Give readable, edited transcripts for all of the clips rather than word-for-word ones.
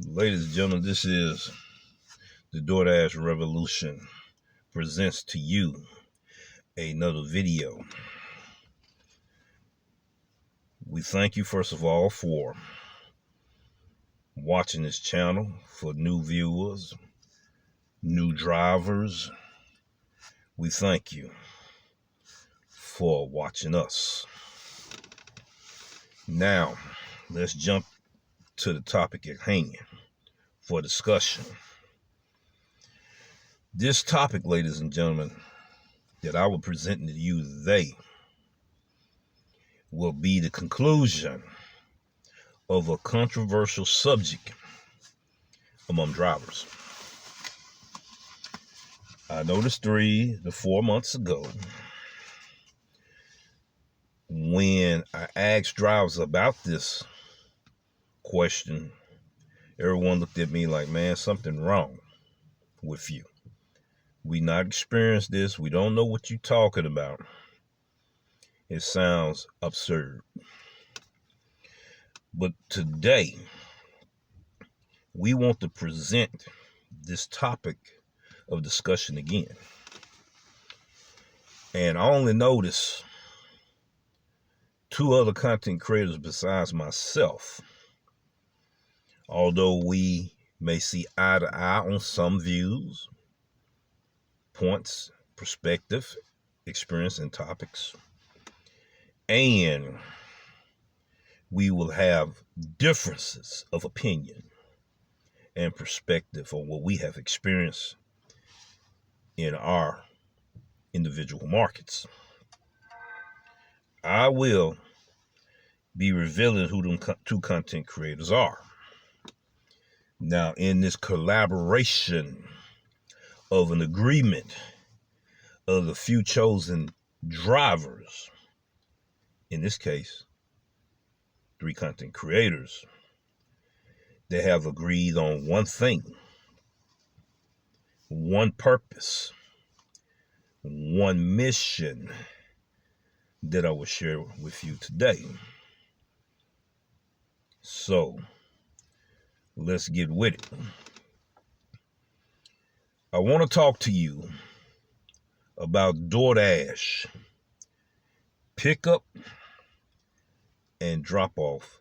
Ladies and gentlemen, this is the Doordash Revolution presents to you another video. We thank you, first of all, for watching this channel. For new viewers, new drivers, we thank you for watching us. Now, let's jump to the topic at hand for discussion. This topic, ladies and gentlemen, that I will present to you today will be the conclusion of a controversial subject among drivers. I noticed 3 to 4 months ago when I asked drivers about this question, everyone looked at me like, man, something wrong with you. We not experienced this. We don't know what you're talking about. It sounds absurd. But today, we want to present this topic of discussion again. And I only noticed 2 other content creators besides myself. Although we may see eye to eye on some views, points, perspective, experience, and topics. And we will have differences of opinion and perspective on what we have experienced in our individual markets. I will be revealing who them 2 content creators are. Now, in this collaboration of an agreement of the few chosen drivers, in this case, 3 content creators, they have agreed on one thing, one purpose, one mission that I will share with you today. So, let's get with it. I want to talk to you about Doordash pickup and drop-off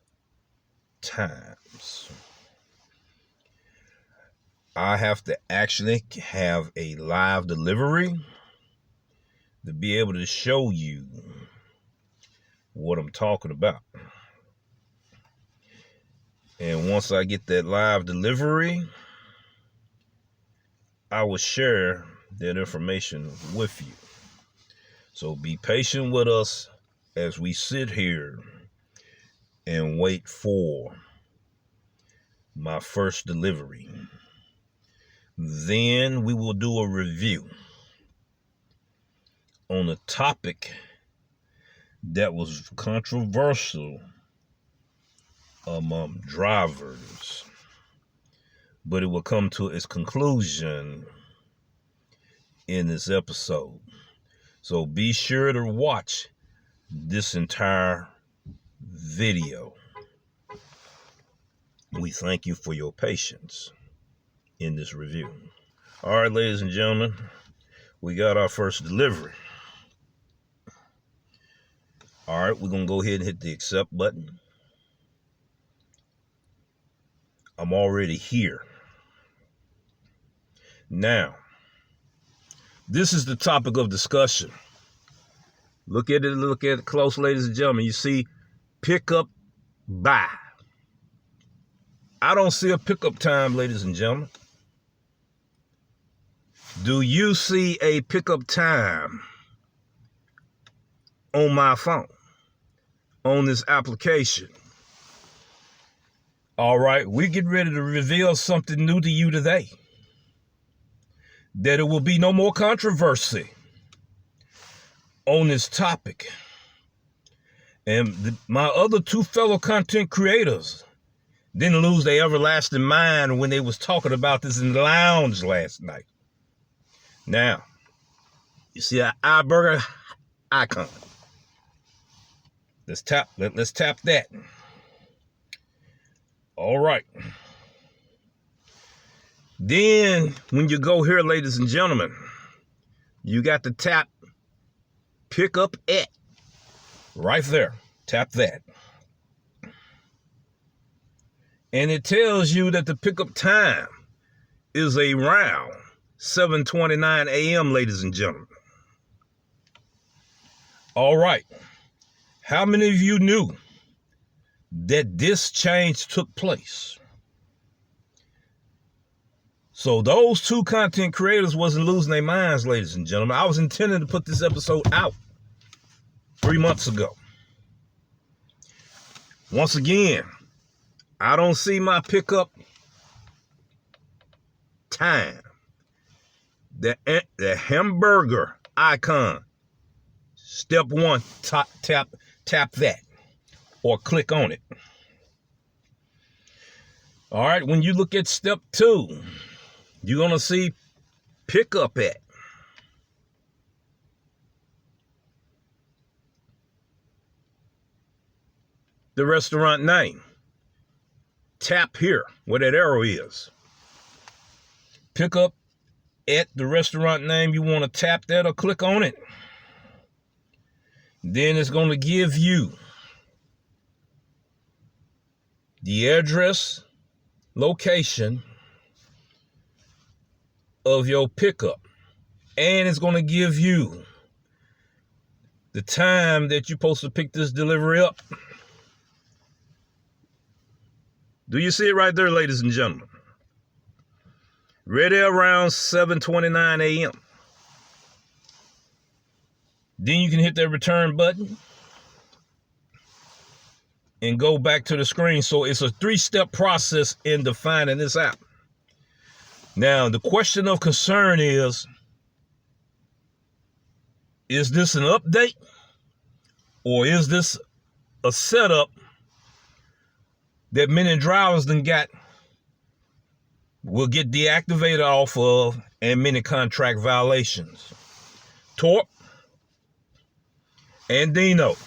times. I have to actually have a live delivery to be able to show you what I'm talking about. And once I get that live delivery, I will share that information with you. So be patient with us as we sit here and wait for my first delivery. Then we will do a review on a topic that was controversial among drivers, but it will come to its conclusion in this episode. So be sure to watch this entire video. We thank you for your patience in this review. All right, ladies and gentlemen, we got our first delivery. All right, we're going to go ahead and hit the accept button. I'm already here. Now, this is the topic of discussion. Look at it close, ladies and gentlemen. You see, pickup by. I don't see a pickup time, ladies and gentlemen. Do you see a pickup time on my phone, on this application? All right, we get ready to reveal something new to you today. That it will be no more controversy on this topic. And my other 2 fellow content creators didn't lose their everlasting mind when they was talking about this in the lounge last night. Now, you see that iBurger icon. Let's tap that. All right. Then when you go here, ladies and gentlemen, you got to tap pick up at right there. Tap that. And it tells you that the pickup time is around 7:29 a.m., ladies and gentlemen. All right. How many of you knew that this change took place? So those two content creators wasn't losing their minds, ladies and gentlemen. I was intending to put this episode out 3 months ago. Once again, I don't see my pickup time. The hamburger icon. Step 1, tap that or click on it. All right, when you look at step 2, you're going to see pick up at. The restaurant name. Tap here where that arrow is. Pick up at the restaurant name. You want to tap that or click on it. Then it's going to give you the address, location of your pickup. And it's going to give you the time that you're supposed to pick this delivery up. Do you see it right there, ladies and gentlemen? Ready around 7:29 a.m. Then you can hit that return button and go back to the screen. So it's a 3-step process in defining this app. Now, the question of concern is this an update or is this a setup that many drivers will get deactivated off of and many contract violations? Torp and Dino,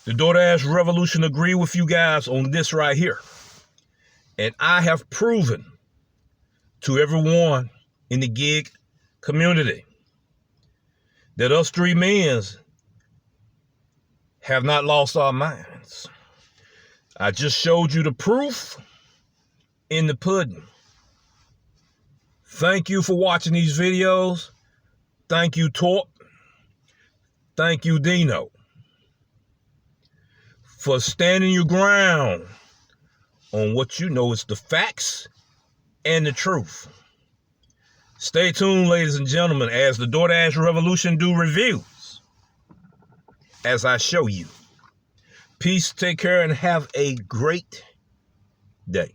the Doordash Revolution, agree with you guys on this right here. And I have proven to everyone in the gig community that us 3 men have not lost our minds. I just showed you the proof in the pudding. Thank you for watching these videos. Thank you, Torp. Thank you, Dino, for standing your ground on what you know is the facts and the truth. Stay tuned, ladies and gentlemen, as the Doordash Revolution do reviews, as I show you. Peace, take care, and have a great day.